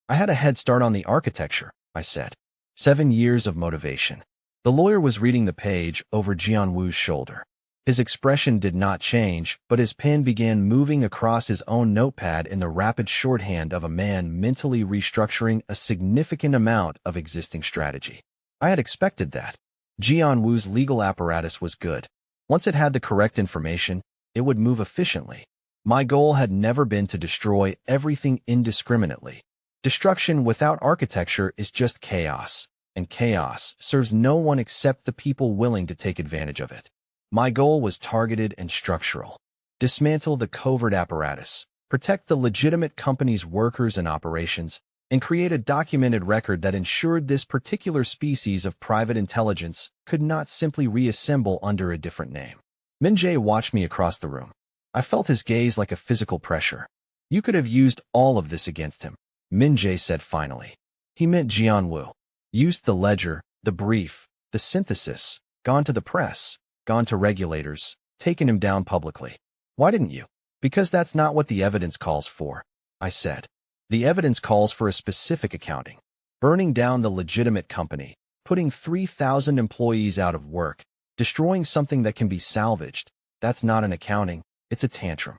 I had a head start on the architecture, I said. 7 years of motivation. The lawyer was reading the page over Jianwu's shoulder. His expression did not change, but his pen began moving across his own notepad in the rapid shorthand of a man mentally restructuring a significant amount of existing strategy. I had expected that. Jianwu's legal apparatus was good. Once it had the correct information, it would move efficiently. My goal had never been to destroy everything indiscriminately. Destruction without architecture is just chaos, and chaos serves no one except the people willing to take advantage of it. My goal was targeted and structural. Dismantle the covert apparatus, protect the legitimate company's workers and operations, and create a documented record that ensured this particular species of private intelligence could not simply reassemble under a different name. Min-jae watched me across the room. I felt his gaze like a physical pressure. You could have used all of this against him, Min-jae said finally. He meant Jianwu. Used the ledger, the brief, the synthesis, gone to the press, gone to regulators, taken him down publicly. Why didn't you? Because that's not what the evidence calls for, I said. The evidence calls for a specific accounting. Burning down the legitimate company, putting 3,000 employees out of work, destroying something that can be salvaged. That's not an accounting, it's a tantrum.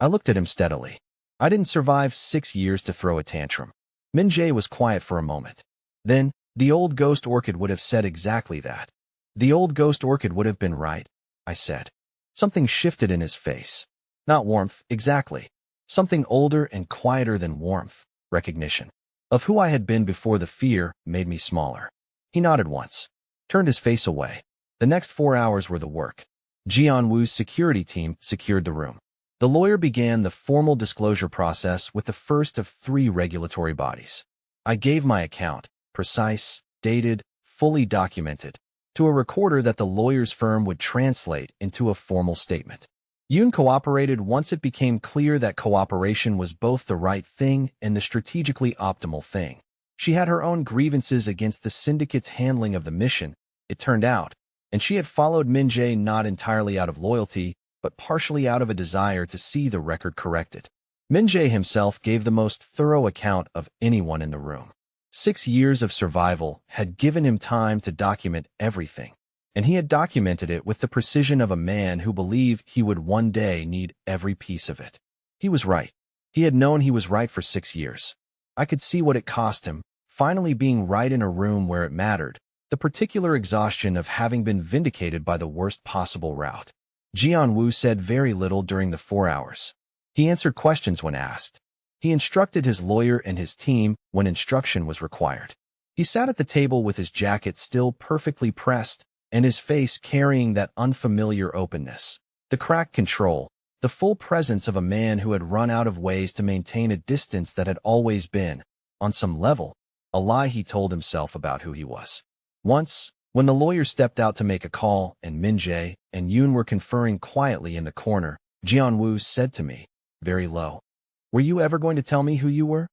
I looked at him steadily. I didn't survive 6 years to throw a tantrum. Min-jae was quiet for a moment. Then, the old ghost orchid would have said exactly that. The old ghost orchid would have been right, I said. Something shifted in his face. Not warmth, exactly. Something older and quieter than warmth, recognition. Of who I had been before the fear made me smaller. He nodded once, turned his face away. The next 4 hours were the work. Jianwu's security team secured the room. The lawyer began the formal disclosure process with the first of 3 regulatory bodies. I gave my account, precise, dated, fully documented, to a recorder that the lawyer's firm would translate into a formal statement. Yoon cooperated once it became clear that cooperation was both the right thing and the strategically optimal thing. She had her own grievances against the syndicate's handling of the mission, it turned out, and she had followed Min-jae not entirely out of loyalty, but partially out of a desire to see the record corrected. Min-jae himself gave the most thorough account of anyone in the room. 6 years of survival had given him time to document everything, and he had documented it with the precision of a man who believed he would one day need every piece of it. He was right. He had known he was right for 6 years. I could see what it cost him, finally being right in a room where it mattered, the particular exhaustion of having been vindicated by the worst possible route. Jianwu said very little during the 4 hours. He answered questions when asked. He instructed his lawyer and his team when instruction was required. He sat at the table with his jacket still perfectly pressed and his face carrying that unfamiliar openness, the crack control, the full presence of a man who had run out of ways to maintain a distance that had always been, on some level, a lie he told himself about who he was. Once, when the lawyer stepped out to make a call and Min-jae and Yoon were conferring quietly in the corner, Jianwu said to me, very low, "Were you ever going to tell me who you were?"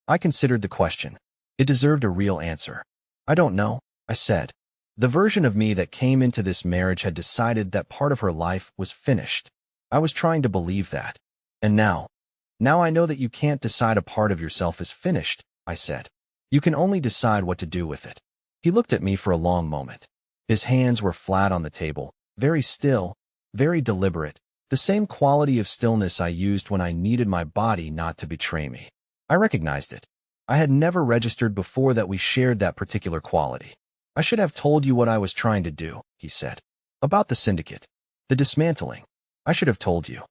I considered the question. It deserved a real answer. "I don't know," I said. The version of me that came into this marriage had decided that part of her life was finished. I was trying to believe that. And now I know that you can't decide a part of yourself is finished, I said. You can only decide what to do with it. He looked at me for a long moment. His hands were flat on the table, very still, very deliberate, the same quality of stillness I used when I needed my body not to betray me. I recognized it. I had never registered before that we shared that particular quality. "I should have told you what I was trying to do," he said. "About the syndicate. The dismantling. I should have told you."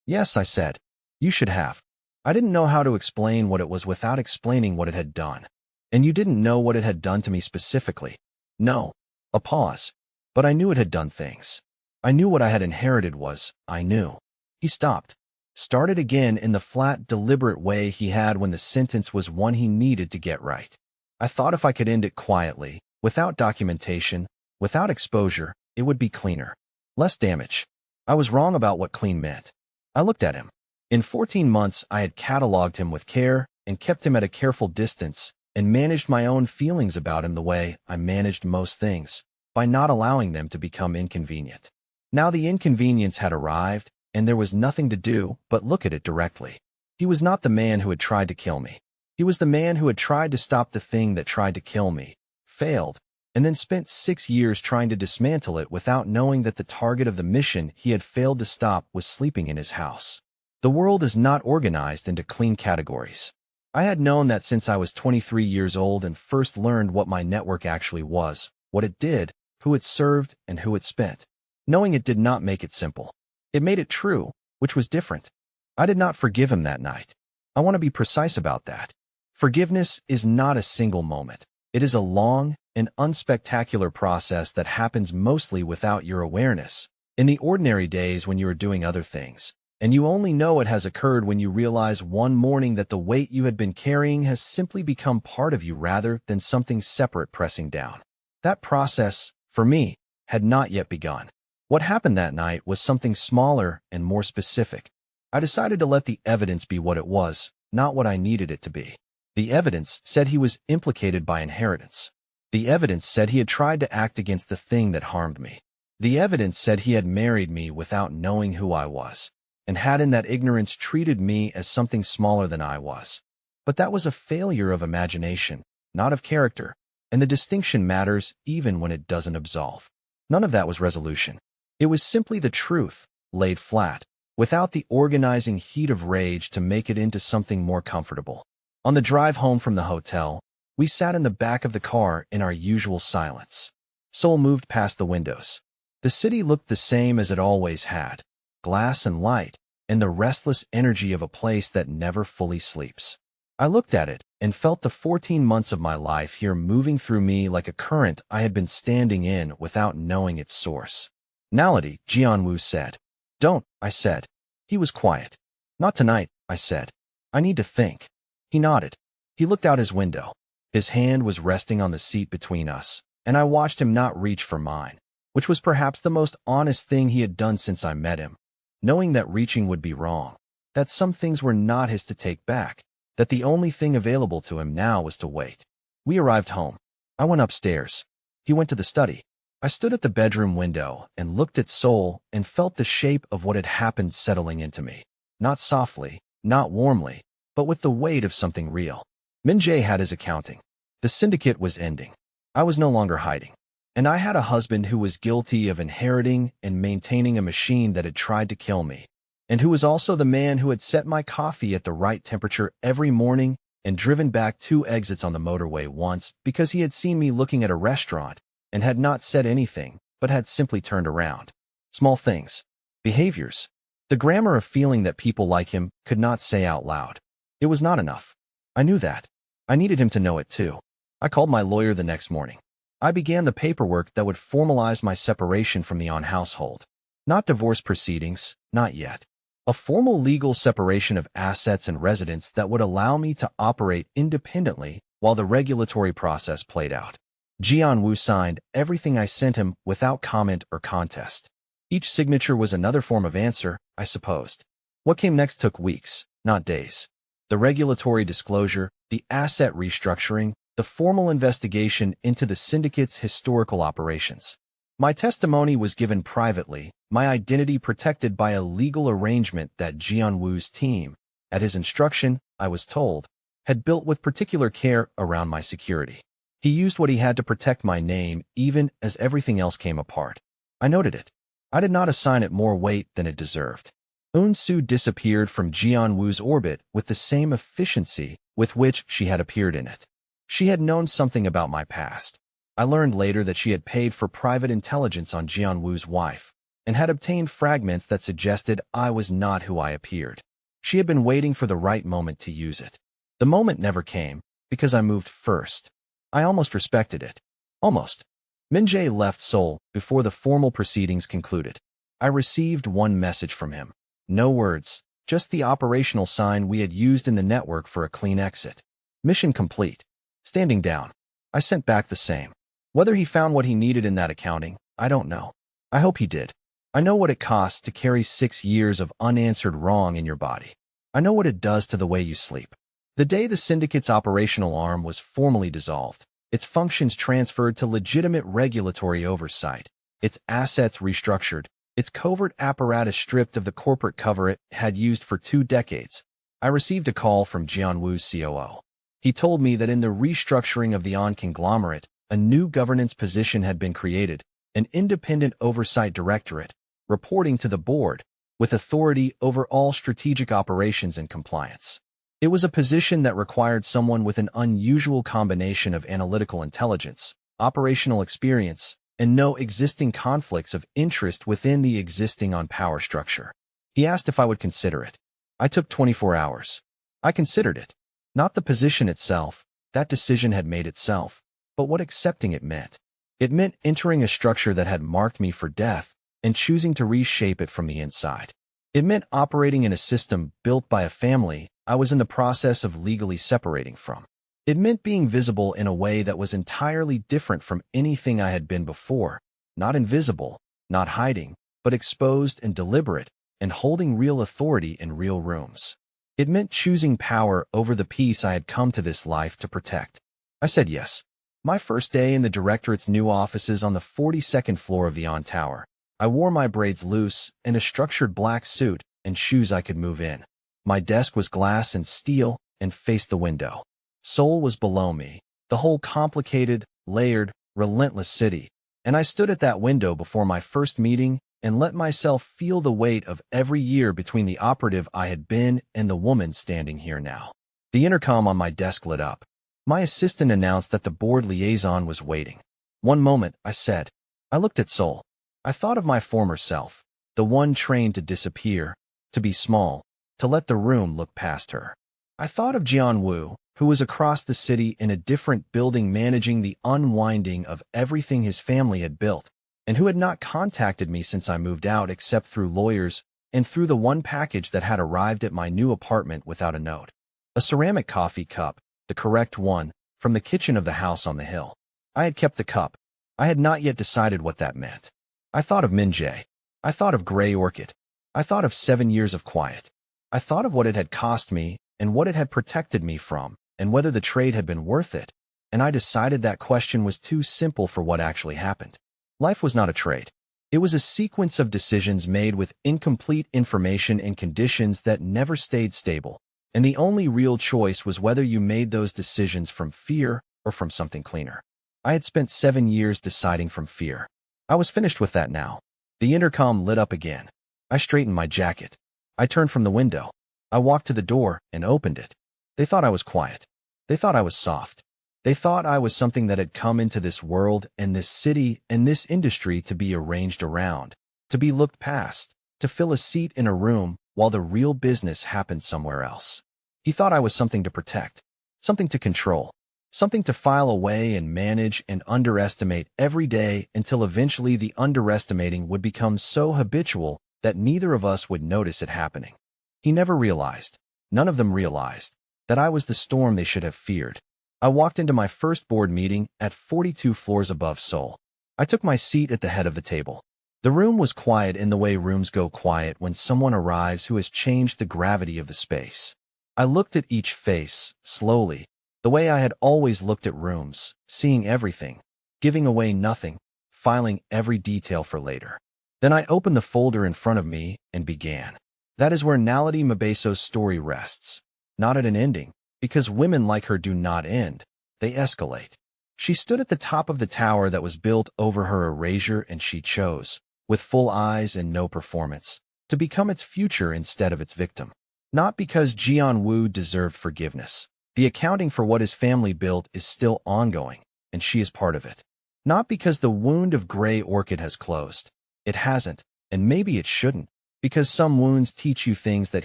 "Yes," I said. "You should have." I didn't know how to explain what it was without explaining what it had done. "And you didn't know what it had done to me specifically." "No." A pause. "But I knew it had done things. I knew what I had inherited was, I knew." He stopped. Started again in the flat, deliberate way he had when the sentence was one he needed to get right. I thought if I could end it quietly, without documentation, without exposure, it would be cleaner. Less damage. I was wrong about what clean meant. I looked at him. In 14 months, I had cataloged him with care and kept him at a careful distance and managed my own feelings about him the way I managed most things, by not allowing them to become inconvenient. Now the inconvenience had arrived, and there was nothing to do but look at it directly. He was not the man who had tried to kill me. He was the man who had tried to stop the thing that tried to kill me, failed, and then spent 6 years trying to dismantle it without knowing that the target of the mission he had failed to stop was sleeping in his house. The world is not organized into clean categories. I had known that since I was 23 years old and first learned what my network actually was, what it did, who it served, and who it spent. Knowing it did not make it simple. It made it true, which was different. I did not forgive him that night. I want to be precise about that. Forgiveness is not a single moment. It is a long and unspectacular process that happens mostly without your awareness, in the ordinary days when you are doing other things, and you only know it has occurred when you realize one morning that the weight you had been carrying has simply become part of you rather than something separate pressing down. That process, for me, had not yet begun. What happened that night was something smaller and more specific. I decided to let the evidence be what it was, not what I needed it to be. The evidence said he was implicated by inheritance. The evidence said he had tried to act against the thing that harmed me. The evidence said he had married me without knowing who I was, and had in that ignorance treated me as something smaller than I was. But that was a failure of imagination, not of character, and the distinction matters even when it doesn't absolve. None of that was resolution. It was simply the truth, laid flat, without the organizing heat of rage to make it into something more comfortable. On the drive home from the hotel, we sat in the back of the car in our usual silence. Seoul moved past the windows. The city looked the same as it always had, glass and light, and the restless energy of a place that never fully sleeps. I looked at it and felt the 14 months of my life here moving through me like a current I had been standing in without knowing its source. Naledi, Jianwu said. Don't, I said. He was quiet. Not tonight, I said. I need to think. He nodded. He looked out his window. His hand was resting on the seat between us, and I watched him not reach for mine, which was perhaps the most honest thing he had done since I met him. Knowing that reaching would be wrong, that some things were not his to take back, that the only thing available to him now was to wait. We arrived home. I went upstairs. He went to the study. I stood at the bedroom window and looked at Seoul and felt the shape of what had happened settling into me. Not softly, not warmly, but with the weight of something real. Min-jae had his accounting. The syndicate was ending. I was no longer hiding. And I had a husband who was guilty of inheriting and maintaining a machine that had tried to kill me, and who was also the man who had set my coffee at the right temperature every morning and driven back 2 exits on the motorway once because he had seen me looking at a restaurant and had not said anything, but had simply turned around. Small things. Behaviors. The grammar of feeling that people like him could not say out loud. It was not enough. I knew that. I needed him to know it too. I called my lawyer the next morning. I began the paperwork that would formalize my separation from the On household. Not divorce proceedings, not yet. A formal legal separation of assets and residence that would allow me to operate independently while the regulatory process played out. Jianwu signed everything I sent him without comment or contest. Each signature was another form of answer, I supposed. What came next took weeks, not days. The regulatory disclosure, the asset restructuring, the formal investigation into the syndicate's historical operations. My testimony was given privately, my identity protected by a legal arrangement that Jianwu's team, at his instruction, I was told, had built with particular care around my security. He used what he had to protect my name even as everything else came apart. I noted it. I did not assign it more weight than it deserved. Eun-soo disappeared from Jianwu's orbit with the same efficiency with which she had appeared in it. She had known something about my past. I learned later that she had paid for private intelligence on Jianwu's wife and had obtained fragments that suggested I was not who I appeared. She had been waiting for the right moment to use it. The moment never came because I moved first. I almost respected it. Almost. Min-jae left Seoul before the formal proceedings concluded. I received one message from him. No words, just the operational sign we had used in the network for a clean exit. Mission complete. Standing down. I sent back the same. Whether he found what he needed in that accounting, I don't know. I hope he did. I know what it costs to carry 6 years of unanswered wrong in your body. I know what it does to the way you sleep. The day the syndicate's operational arm was formally dissolved, its functions transferred to legitimate regulatory oversight, its assets restructured, its covert apparatus stripped of the corporate cover it had used for 2 decades. I received a call from Jianwu's COO. He told me that in the restructuring of the On conglomerate, a new governance position had been created, an independent oversight directorate, reporting to the board, with authority over all strategic operations and compliance. It was a position that required someone with an unusual combination of analytical intelligence, operational experience, and no existing conflicts of interest within the existing On power structure. He asked if I would consider it. I took 24 hours. I considered it. Not the position itself, that decision had made itself, but what accepting it meant. It meant entering a structure that had marked me for death and choosing to reshape it from the inside. It meant operating in a system built by a family I was in the process of legally separating from. It meant being visible in a way that was entirely different from anything I had been before, not invisible, not hiding, but exposed and deliberate, and holding real authority in real rooms. It meant choosing power over the peace I had come to this life to protect. I said yes. My first day in the directorate's new offices on the 42nd floor of the On Tower, I wore my braids loose and a structured black suit and shoes I could move in. My desk was glass and steel and faced the window. Seoul was below me, the whole complicated, layered, relentless city, and I stood at that window before my first meeting and let myself feel the weight of every year between the operative I had been and the woman standing here now. The intercom on my desk lit up. My assistant announced that the board liaison was waiting. One moment, I said. I looked at Seoul. I thought of my former self, the one trained to disappear, to be small, to let the room look past her. I thought of Jianwu, who was across the city in a different building managing the unwinding of everything his family had built, and who had not contacted me since I moved out except through lawyers and through the one package that had arrived at my new apartment without a note. A ceramic coffee cup, the correct one, from the kitchen of the house on the hill. I had kept the cup. I had not yet decided what that meant. I thought of Minjae. I thought of Gray Orchid. I thought of 7 years of quiet. I thought of what it had cost me and what it had protected me from, and whether the trade had been worth it, and I decided that question was too simple for what actually happened. Life was not a trade. It was a sequence of decisions made with incomplete information and conditions that never stayed stable, and the only real choice was whether you made those decisions from fear or from something cleaner. I had spent 7 years deciding from fear. I was finished with that now. The intercom lit up again. I straightened my jacket. I turned from the window. I walked to the door and opened it. They thought I was quiet. They thought I was soft. They thought I was something that had come into this world and this city and this industry to be arranged around, to be looked past, to fill a seat in a room while the real business happened somewhere else. He thought I was something to protect, something to control, something to file away and manage and underestimate every day until eventually the underestimating would become so habitual that neither of us would notice it happening. He never realized, none of them realized, that I was the storm they should have feared. I walked into my first board meeting at 42 floors above Seoul. I took my seat at the head of the table. The room was quiet in the way rooms go quiet when someone arrives who has changed the gravity of the space. I looked at each face, slowly, the way I had always looked at rooms, seeing everything, giving away nothing, filing every detail for later. Then I opened the folder in front of me and began. That is where Naledi Mabaso's story rests. Not at an ending, because women like her do not end, they escalate. She stood at the top of the tower that was built over her erasure, and she chose, with full eyes and no performance, to become its future instead of its victim. Not because Jianwu deserved forgiveness. The accounting for what his family built is still ongoing, and she is part of it. Not because the wound of Gray Orchid has closed. It hasn't, and maybe it shouldn't, because some wounds teach you things that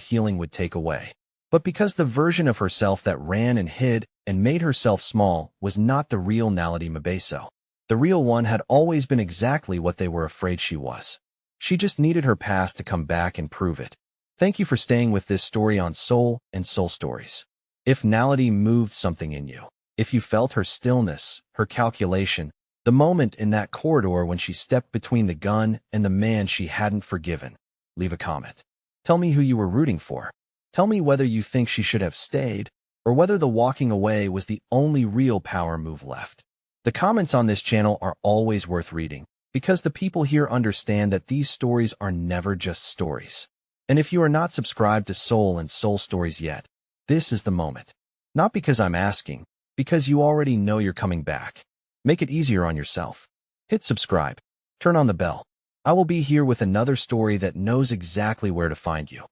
healing would take away. But because the version of herself that ran and hid and made herself small was not the real Naledi Mabaso. The real one had always been exactly what they were afraid she was. She just needed her past to come back and prove it. Thank you for staying with this story on Seoul and Soul Stories. If Naledi moved something in you, if you felt her stillness, her calculation, the moment in that corridor when she stepped between the gun and the man she hadn't forgiven, leave a comment. Tell me who you were rooting for. Tell me whether you think she should have stayed, or whether the walking away was the only real power move left. The comments on this channel are always worth reading, because the people here understand that these stories are never just stories. And if you are not subscribed to Soul and Soul Stories yet, this is the moment. Not because I'm asking, because you already know you're coming back. Make it easier on yourself. Hit subscribe. Turn on the bell. I will be here with another story that knows exactly where to find you.